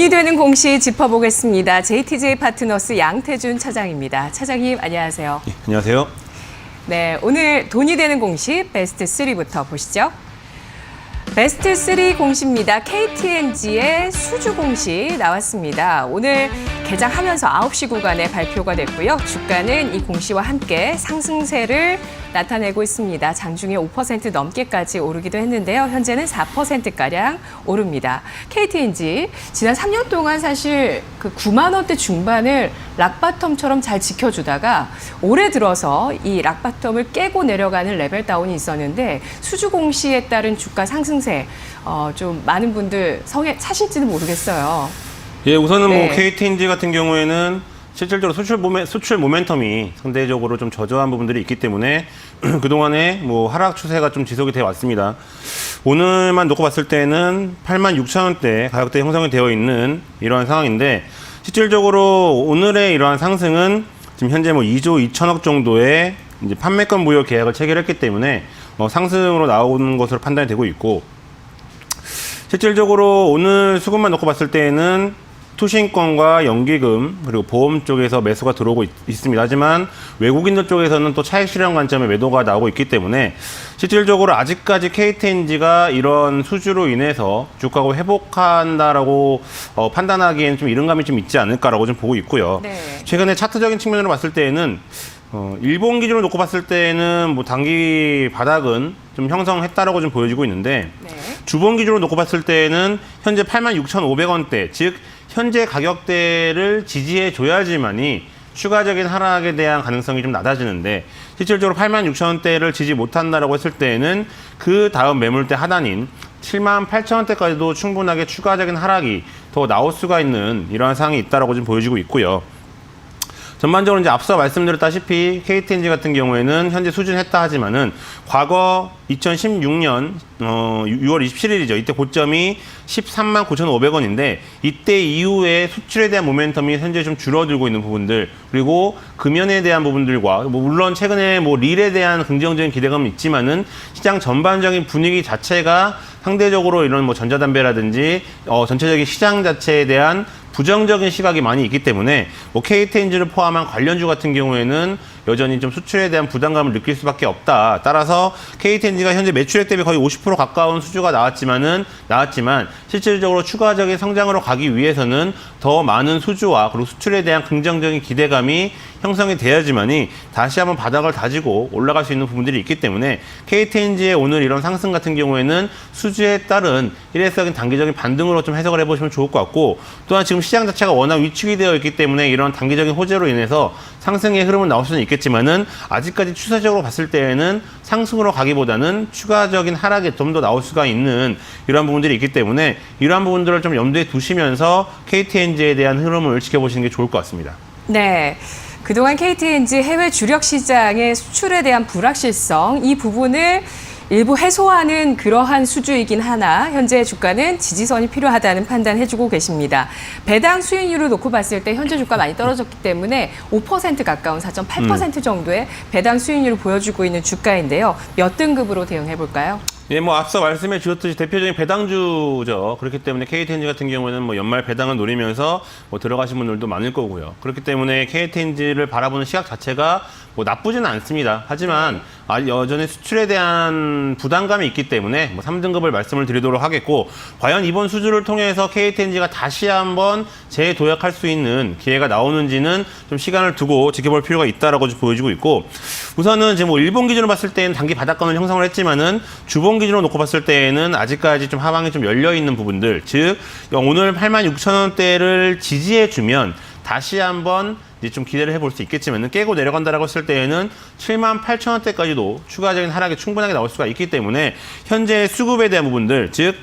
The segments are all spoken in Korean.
돈이 되는 공시 짚어보겠습니다. JTJ 파트너스 양태준 차장입니다. 차장님 안녕하세요. 네, 안녕하세요. 네, 오늘 돈이 되는 공시 베스트 3부터 보시죠. 베스트 3 공시입니다. KTNG의 수주 공시 나왔습니다. 오늘 개장하면서 9시 구간에 발표가 됐고요. 주가는 이 공시와 함께 상승세를 나타내고 있습니다. 장중에 5% 넘게까지 오르기도 했는데요. 현재는 4%가량 오릅니다. KTNG 지난 3년 동안 사실 그 9만 원대 중반을 락바텀처럼 잘 지켜주다가 올해 들어서 이 락바텀을 깨고 내려가는 레벨 다운이 있었는데 수주 공시에 따른 주가 상승세 좀 많은 분들 사실지는 모르겠어요. 예, 우선은 네. 뭐 KTNG 같은 경우에는 실질적으로 수출 모멘텀이 상대적으로 좀 저조한 부분들이 있기 때문에 그동안에 뭐 하락 추세가 좀 지속이 되어 왔습니다. 오늘만 놓고 봤을 때는 86,000원대 가격대 형성이 되어 있는 이러한 상황인데 실질적으로 오늘의 이러한 상승은 지금 현재 뭐 2조 2천억 정도의 이제 판매권 무효 계약을 체결했기 때문에 상승으로 나오는 것으로 판단이 되고 있고 실질적으로 오늘 수급만 놓고 봤을 때는 투신권과 연기금 그리고 보험 쪽에서 매수가 들어오고 있습니다. 하지만 외국인들 쪽에서는 또 차익 실현 관점의 매도가 나오고 있기 때문에 실질적으로 아직까지 KTNG가 이런 수주로 인해서 주가가 회복한다라고 판단하기에는 좀 이른 감이 좀 있지 않을까라고 좀 보고 있고요. 네. 최근에 차트적인 측면으로 봤을 때는 일본 기준으로 놓고 봤을 때는 뭐 단기 바닥은 좀 형성했다라고 좀 보여지고 있는데 네. 주봉 기준으로 놓고 봤을 때는 현재 86,500원대 즉 현재 가격대를 지지해 줘야지만이 추가적인 하락에 대한 가능성이 좀 낮아지는데 실질적으로 86,000원대를 지지 못한다라고 했을 때에는 그 다음 매물대 하단인 78,000원대까지도 충분하게 추가적인 하락이 더 나올 수가 있는 이러한 상황이 있다라고 좀 보여지고 있고요. 전반적으로 이제 앞서 말씀드렸다시피 KTNG 같은 경우에는 현재 수준했다 하지만은 과거 2016년 6월 27일이죠. 이때 고점이 13만 9,500원인데 이때 이후에 수출에 대한 모멘텀이 현재 좀 줄어들고 있는 부분들 그리고 금연에 대한 부분들과 뭐 물론 최근에 뭐 릴에 대한 긍정적인 기대감은 있지만은 시장 전반적인 분위기 자체가 상대적으로 이런 뭐 전자담배라든지 전체적인 시장 자체에 대한 부정적인 시각이 많이 있기 때문에 뭐 KTNG를 포함한 관련주 같은 경우에는 여전히 좀 수출에 대한 부담감을 느낄 수밖에 없다. 따라서 KTNG가 현재 매출액 대비 거의 50% 가까운 수주가 나왔지만 실질적으로 추가적인 성장으로 가기 위해서는 더 많은 수주와 그리고 수출에 대한 긍정적인 기대감이 형성이 돼야지만이 다시 한번 바닥을 다지고 올라갈 수 있는 부분들이 있기 때문에 KTNG의 오늘 이런 상승 같은 경우에는 수주에 따른 일회성인 단기적인 반등으로 좀 해석을 해보시면 좋을 것 같고 또한 지금 시장 자체가 워낙 위축이 되어 있기 때문에 이런 단기적인 호재로 인해서 상승의 흐름은 나올 수는 있겠지만은 아직까지 추세적으로 봤을 때에는 상승으로 가기보다는 추가적인 하락이 좀 더 나올 수가 있는 이러한 부분들이 있기 때문에 이러한 부분들을 좀 염두에 두시면서 KTNG에 대한 흐름을 지켜보시는 게 좋을 것 같습니다. 네. 그동안 KTNG 해외 주력 시장의 수출에 대한 불확실성 이 부분을 일부 해소하는 그러한 수주이긴 하나 현재 주가는 지지선이 필요하다는 판단해주고 계십니다. 배당 수익률을 놓고 봤을 때 현재 주가 많이 떨어졌기 때문에 5% 가까운 4.8% 정도의 배당 수익률을 보여주고 있는 주가인데요. 몇 등급으로 대응해볼까요? 예, 뭐 앞서 말씀해 주셨듯이 대표적인 배당주죠. 그렇기 때문에 KTNG 같은 경우에는 뭐 연말 배당을 노리면서 뭐 들어가신 분들도 많을 거고요. 그렇기 때문에 KTNG를 바라보는 시각 자체가 뭐 나쁘지는 않습니다. 하지만 여전히 수출에 대한 부담감이 있기 때문에 뭐 3등급을 말씀을 드리도록 하겠고 과연 이번 수주를 통해서 KTNG가 다시 한번 재도약할 수 있는 기회가 나오는지는 좀 시간을 두고 지켜볼 필요가 있다라고 보여지고 있고 우선은 지금 뭐 일본 기준으로 봤을 때는 단기 바닥권을 형성을 했지만은 주봉 기준으로 놓고 봤을 때에는 아직까지 좀 하방이 좀 열려 있는 부분들 즉 오늘 86,000원대를 지지해주면 다시 한번 이제 좀 기대를 해볼 수 있겠지만 깨고 내려간다라고 했을 때에는 78,000원대까지도 추가적인 하락이 충분하게 나올 수가 있기 때문에 현재 수급에 대한 부분들 즉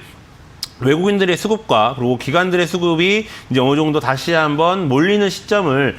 외국인들의 수급과 그리고 기관들의 수급이 이제 어느 정도 다시 한번 몰리는 시점을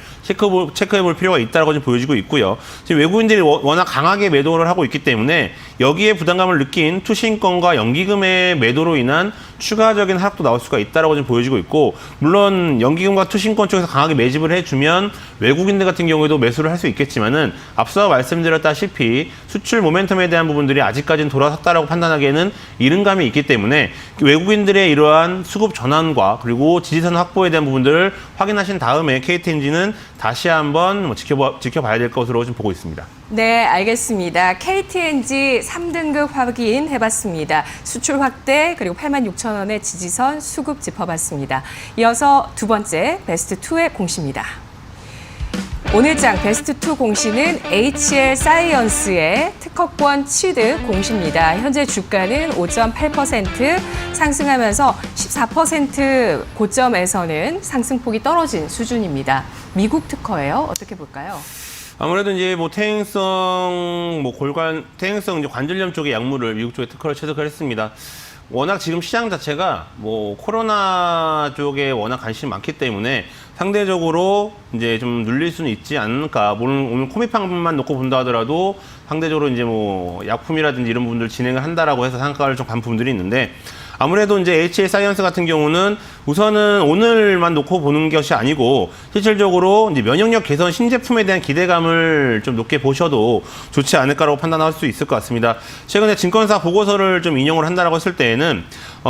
체크해 볼 필요가 있다고 좀 보여지고 있고요. 지금 외국인들이 워낙 강하게 매도를 하고 있기 때문에 여기에 부담감을 느낀 투신권과 연기금의 매도로 인한 추가적인 하락도 나올 수가 있다라고 지금 보여지고 있고, 물론 연기금과 투신권 쪽에서 강하게 매집을 해주면 외국인들 같은 경우에도 매수를 할 수 있겠지만은 앞서 말씀드렸다시피 수출 모멘텀에 대한 부분들이 아직까지는 돌아섰다라고 판단하기에는 이른 감이 있기 때문에 외국인들의 이러한 수급 전환과 그리고 지지선 확보에 대한 부분들을 확인하신 다음에 KTNG는 다시 한번 지켜봐야 될 것으로 지금 보고 있습니다. 네, 알겠습니다. KTNG 3등급 확인해봤습니다. 수출 확대 그리고 86,000원의 지지선 수급 짚어봤습니다. 이어서 두 번째 베스트2의 공시입니다. 오늘 장 베스트2 공시는 HL 사이언스의 특허권 취득 공시입니다. 현재 주가는 5.8% 상승하면서 14% 고점에서는 상승폭이 떨어진 수준입니다. 미국 특허예요. 어떻게 볼까요? 아무래도 이제 뭐 퇴행성 이제 관절염 쪽의 약물을 미국 쪽에 특허를 취득을 했습니다. 워낙 지금 시장 자체가 뭐 코로나 쪽에 워낙 관심이 많기 때문에 상대적으로 이제 좀 눌릴 수는 있지 않을까. 물론 오늘 코미팡만 놓고 본다 하더라도 상대적으로 이제 뭐 약품이라든지 이런 부분들 진행을 한다라고 해서 상가를 좀 간 부분들이 있는데, 아무래도 이제 HL 사이언스 같은 경우는 우선은 오늘만 놓고 보는 것이 아니고 실질적으로 이제 면역력 개선 신제품에 대한 기대감을 좀 높게 보셔도 좋지 않을까라고 판단할 수 있을 것 같습니다. 최근에 증권사 보고서를 좀 인용을 한다라고 했을 때에는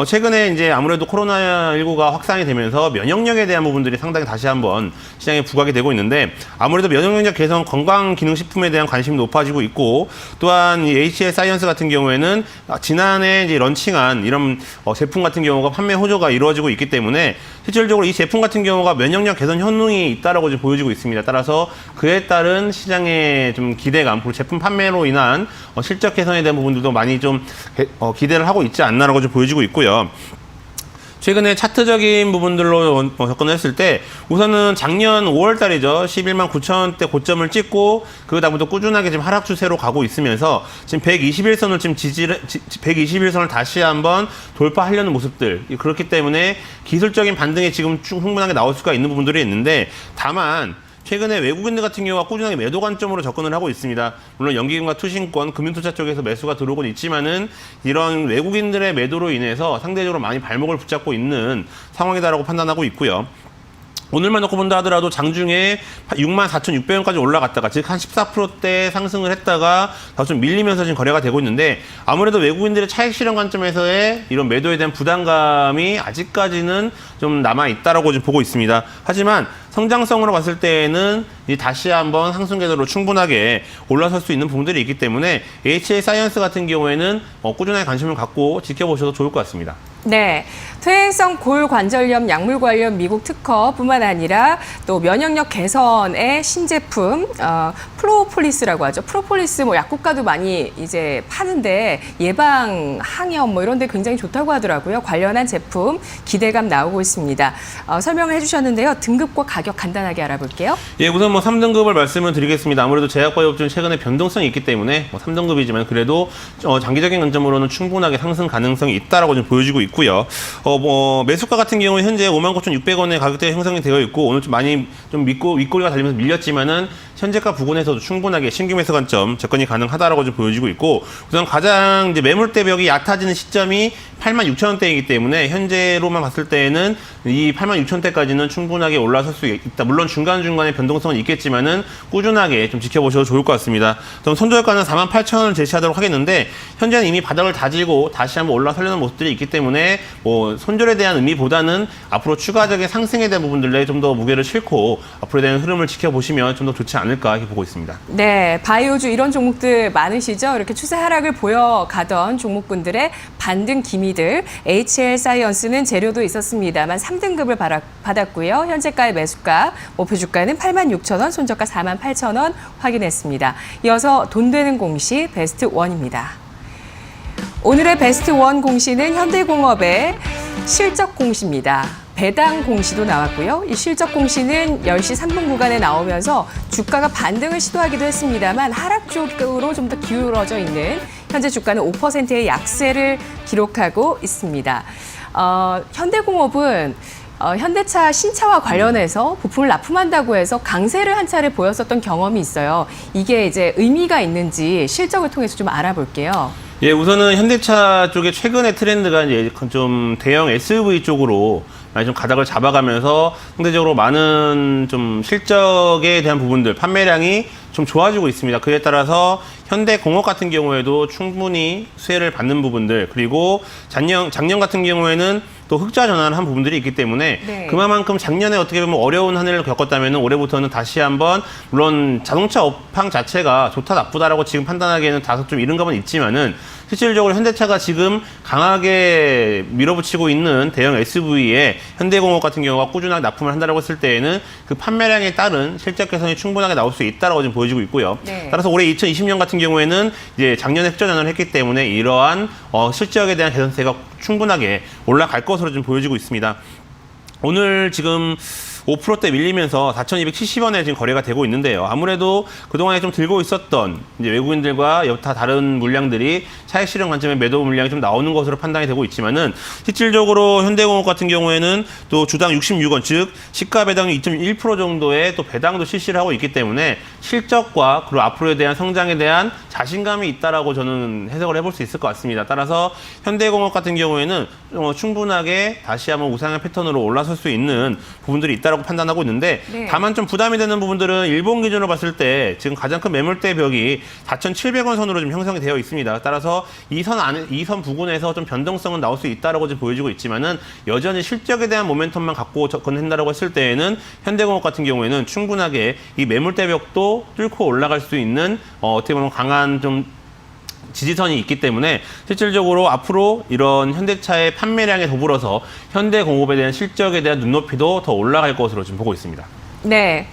최근에 이제 아무래도 코로나19가 확산이 되면서 면역력에 대한 부분들이 상당히 다시 한번 시장에 부각이 되고 있는데, 아무래도 면역력 개선 건강기능식품에 대한 관심이 높아지고 있고, 또한 이 HL 사이언스 같은 경우에는 지난해 이제 런칭한 이런 제품 같은 경우가 판매 호조가 이루어지고 있기 때문에 실질적으로 이 제품 같은 경우가 면역력 개선 효능이 있다라고 지금 보여지고 있습니다. 따라서 그에 따른 시장의 좀 기대감, 그리고 제품 판매로 인한 실적 개선에 대한 부분들도 많이 좀 기대를 하고 있지 않나라고 좀 보여지고 있고요. 최근에 차트적인 부분들로 접근을 했을 때 우선은 작년 5월 달이죠. 11만 9천원대 고점을 찍고 그 다음부터 꾸준하게 지금 하락 추세로 가고 있으면서 지금 121선을 지금 121선을 다시 한번 돌파하려는 모습들. 그렇기 때문에 기술적인 반등이 지금 충분하게 나올 수가 있는 부분들이 있는데, 다만 최근에 외국인들 같은 경우가 꾸준하게 매도 관점으로 접근을 하고 있습니다. 물론 연기금과 투신권, 금융투자 쪽에서 매수가 들어오고 있지만은 이런 외국인들의 매도로 인해서 상대적으로 많이 발목을 붙잡고 있는 상황이다라고 판단하고 있고요. 오늘만 놓고 본다 하더라도 장중에 64,600원까지 올라갔다가 즉 한 14%대 상승을 했다가 다소 좀 밀리면서 지금 거래가 되고 있는데, 아무래도 외국인들의 차익 실현 관점에서의 이런 매도에 대한 부담감이 아직까지는 좀 남아있다라고 지금 보고 있습니다. 하지만 성장성으로 봤을 때에는 다시 한번 상승 궤도로 충분하게 올라설 수 있는 부분들이 있기 때문에 HL 사이언스 같은 경우에는 꾸준하게 관심을 갖고 지켜보셔도 좋을 것 같습니다. 네, 퇴행성 골관절염 약물 관련 미국 특허뿐만 아니라 또 면역력 개선의 신제품 프로폴리스라고 하죠. 프로폴리스 뭐 약국가도 많이 이제 파는데 예방 항염 뭐 이런 데 굉장히 좋다고 하더라고요. 관련한 제품 기대감 나오고 있습니다. 설명을 해주셨는데요. 등급과 가격 간단하게 알아볼게요. 예, 우선 뭐 3등급을 말씀을 드리겠습니다. 아무래도 제약바이오업종은 최근에 변동성이 있기 때문에 뭐 3등급이지만 그래도 장기적인 관점으로는 충분하게 상승 가능성이 있다라고 좀 보여지고 있고요. 뭐 매수가 같은 경우는 현재 59,600원의 가격대가 형성이 되어 있고, 오늘 좀 많이 좀 윗꼬리가 달리면서 밀렸지만은 현재가 부근에서도 충분하게 신규 매수 관점 접근이 가능하다라고 좀 보여지고 있고, 우선 가장 이제 매물대벽이 얕아지는 시점이 86,000원대이기 때문에 현재로만 봤을 때에는 이 86,000원대까지는 충분하게 올라설 수 있다. 물론 중간중간에 변동성은 있겠지만은 꾸준하게 좀 지켜보셔도 좋을 것 같습니다. 그럼 손절가는 48,000원을 제시하도록 하겠는데, 현재는 이미 바닥을 다지고 다시 한번 올라서려는 모습들이 있기 때문에 뭐 손절에 대한 의미보다는 앞으로 추가적인 상승에 대한 부분들에 좀 더 무게를 싣고 앞으로에 대한 흐름을 지켜보시면 좀 더 좋지 않을까 이렇게 보고 있습니다. 네, 바이오주 이런 종목들 많으시죠? 이렇게 추세 하락을 보여가던 종목군들의 반등 기미들. HL 사이언스는 재료도 있었습니다만 3등급을 받았고요. 현재가의 매수가, 목표 주가는 86,000원, 손절가 48,000원 확인했습니다. 이어서 돈 되는 공시 베스트 1입니다. 오늘의 베스트 1 공시는 현대공업의 실적 공시입니다. 배당 공시도 나왔고요. 이 실적 공시는 10시 3분 구간에 나오면서 주가가 반등을 시도하기도 했습니다만 하락 쪽으로 좀 더 기울어져 있는, 현재 주가는 5%의 약세를 기록하고 있습니다. 현대공업은 현대차 신차와 관련해서 부품을 납품한다고 해서 강세를 한 차례 보였었던 경험이 있어요. 이게 이제 의미가 있는지 실적을 통해서 좀 알아볼게요. 예, 우선은 현대차 쪽의 최근의 트렌드가 이제 좀 대형 SUV 쪽으로 많이 좀 가닥을 잡아가면서 상대적으로 많은 좀 실적에 대한 부분들, 판매량이 좀 좋아지고 있습니다. 그에 따라서 현대공업 같은 경우에도 충분히 수혜를 받는 부분들, 그리고 작년 같은 경우에는 또 흑자 전환을 한 부분들이 있기 때문에 네. 그만큼 작년에 어떻게 보면 어려운 한 해를 겪었다면 올해부터는 다시 한번, 물론 자동차 업황 자체가 좋다 나쁘다라고 지금 판단하기에는 다소 좀 이른 감은 있지만은 실질적으로 현대차가 지금 강하게 밀어붙이고 있는 대형 SUV에 현대공업 같은 경우가 꾸준하게 납품을 한다고 했을 때에는 그 판매량에 따른 실적 개선이 충분하게 나올 수 있다라고 지금 보여지고 있고요. 네. 따라서 올해 2020년 같은 경우에는 이제 작년에 흑자 전환을 했기 때문에 이러한 실적에 대한 개선세가 충분하게 올라갈 것으로 좀 보여지고 있습니다. 오늘 지금 5%대 밀리면서 4,270원에 지금 거래가 되고 있는데요. 아무래도 그동안에 좀 들고 있었던 이제 외국인들과 여타 다른 물량들이 차익 실현 관점의 매도 물량이 좀 나오는 것으로 판단이 되고 있지만은 실질적으로 현대공업 같은 경우에는 또 주당 66원, 즉 시가 배당이 2.1% 정도의 또 배당도 실시를 하고 있기 때문에 실적과 그리고 앞으로에 대한 성장에 대한 자신감이 있다라고 저는 해석을 해볼 수 있을 것 같습니다. 따라서 현대공업 같은 경우에는 충분하게 다시 한번 우상향 패턴으로 올라설 수 있는 부분들이 있다라고 판단하고 있는데, 네. 다만 좀 부담이 되는 부분들은 일본 기준으로 봤을 때 지금 가장 큰 매물대 벽이 4,700원 선으로 좀 형성이 되어 있습니다. 따라서 이 선 부근에서 좀 변동성은 나올 수 있다라고 지금 보여지고 있지만은 여전히 실적에 대한 모멘텀만 갖고 접근한다라고 했을 때에는 현대공업 같은 경우에는 충분하게 이 매물대 벽도 뚫고 올라갈 수 있는 어떻게 보면 강한 좀 지지선이 있기 때문에 실질적으로 앞으로 이런 현대차의 판매량에 더불어서 현대공업에 대한 실적에 대한 눈높이도 더 올라갈 것으로 지금 보고 있습니다. 네.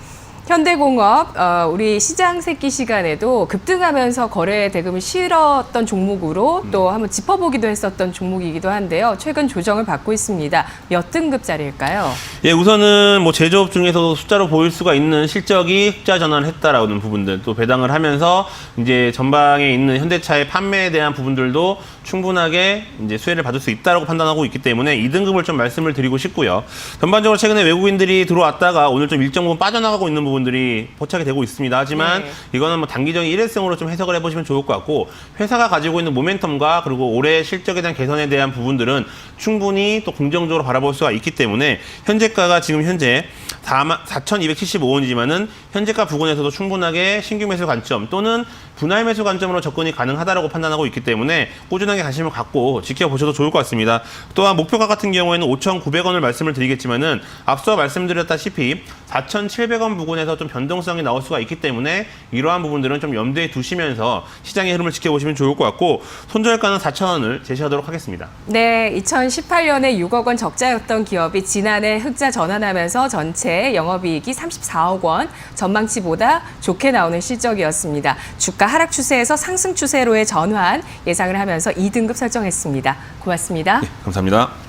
현대공업 우리 시장 새끼 시간에도 급등하면서 거래 대금을 실었던 종목으로 또 한번 짚어보기도 했었던 종목이기도 한데요. 최근 조정을 받고 있습니다. 몇 등급짜리일까요? 예, 우선은 뭐 제조업 중에서도 숫자로 보일 수가 있는 실적이 흑자 전환을 했다라는 부분들, 또 배당을 하면서 이제 전방에 있는 현대차의 판매에 대한 부분들도 충분하게 이제 수혜를 받을 수 있다라고 판단하고 있기 때문에 2등급을 좀 말씀을 드리고 싶고요. 전반적으로 최근에 외국인들이 들어왔다가 오늘 좀 일정 부분 빠져나가고 있는 부분들이 포착이 되고 있습니다. 하지만 네. 이거는 뭐 단기적인 일회성으로 좀 해석을 해보시면 좋을 것 같고, 회사가 가지고 있는 모멘텀과 그리고 올해 실적에 대한 개선에 대한 부분들은 충분히 또 긍정적으로 바라볼 수가 있기 때문에 현재가가 지금 현재 4,275원이지만은 현재가 부근에서도 충분하게 신규 매수 관점 또는 분할 매수 관점으로 접근이 가능하다라고 판단하고 있기 때문에 꾸준하게 관심을 갖고 지켜보셔도 좋을 것 같습니다. 또한 목표가 같은 경우에는 5,900원을 말씀을 드리겠지만은 앞서 말씀드렸다시피 4,700원 부근에서 좀 변동성이 나올 수가 있기 때문에 이러한 부분들은 좀 염두에 두시면서 시장의 흐름을 지켜보시면 좋을 것 같고, 손절가는 4,000원을 제시하도록 하겠습니다. 네, 2018년에 6억 원 적자였던 기업이 지난해 흑자 전환하면서 전체 영업이익이 34억 원, 전망치보다 좋게 나오는 실적이었습니다. 주가 하락 추세에서 상승 추세로의 전환 예상을 하면서 2등급 설정했습니다. 고맙습니다. 네, 감사합니다.